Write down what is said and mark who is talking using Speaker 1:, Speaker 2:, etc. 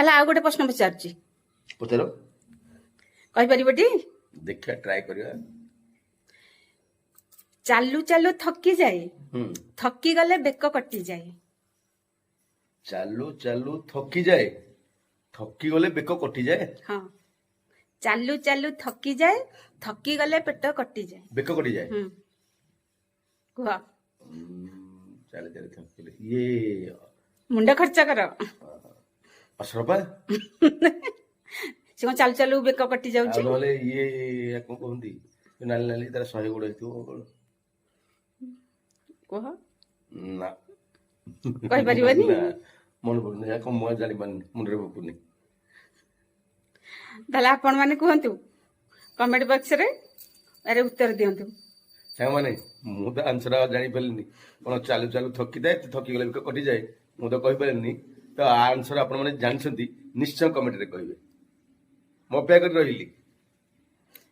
Speaker 1: ତାହେଲେ ଆଉ ଗୋଟେ ପ୍ରଶ୍ନ ପଚାରୁଛି,
Speaker 2: ପଚାର।
Speaker 1: କହିପାରିବଟି?
Speaker 2: ଦେଖିବା ଟ୍ରାଏ କରିବା।
Speaker 1: ଚାଲୁ ଚାଲୁ ଥକି ଯାଏ,
Speaker 2: ହୁଁ।
Speaker 1: ଥକି ଗଲେ ବେକ କଟିଯାଏ।
Speaker 2: ଚାଲୁ ଚାଲୁ ଥକି ଯାଏ, ଥକି ଗଲେ ବେକ କଟିଯାଏ।
Speaker 1: ହଁ, ଚାଲୁ ଚାଲୁ ଥକି ଯାଏ, ଥକି ଗଲେ ପେଟ କଟିଯାଏ।
Speaker 2: ବେକ କଟିଯାଏ।
Speaker 1: ହୁଁ, କୁହ।
Speaker 2: ଚାଲି ଚାଲି ଥକିଲେ ଇଏ
Speaker 1: ମୁଣ୍ଡ ଖର୍ଚ୍ଚ କର।
Speaker 2: ଅସରପା।
Speaker 1: ସେ କଣ ଚାଲୁ ଚାଲୁ ବେକ କଟି
Speaker 2: ଆଉ
Speaker 1: ଯାଉଛି?
Speaker 2: ନହେଲେ ଇଏ କଣ କହନ୍ତି ନାଲି ନାଲି ତାର 100 ଗୋଡ଼ ହେଇଥିବ।
Speaker 1: କୁହ।
Speaker 2: ନା
Speaker 1: କହିପାରିବନି?
Speaker 2: ନା, ମନେ ପଡୁନି। କଣ ମୁଁ ଜାଣିପାରୁନି, ମୁଣ୍ଡରେ ପଡୁନି।
Speaker 1: ତାହେଲେ ଆପଣ ମାନେ କୁହନ୍ତୁ କମେଣ୍ଟ ବକ୍ସରେ, ଆରେ ଉତ୍ତର ଦିଅନ୍ତୁ।
Speaker 2: ସାଙ୍ଗମାନେ, ମୁଁ ତ ଆନ୍ସର ଜାଣିପାରିଲିନି। କଣ ଚାଲୁ ଚାଲୁ ଥକିଯାଏ, ଥକିଗଲେ ବେକ କଟିଯାଏ, ମୁଁ ତ କହିପାରିଲିନି। ତ ଆନ୍ସର ଆପଣମାନେ ଜାଣିଛନ୍ତି, ନିଶ୍ଚୟ କମେଣ୍ଟରେ କହିବେ। ମୁଁ ଅପେକ୍ଷା କରି ରହିଲି।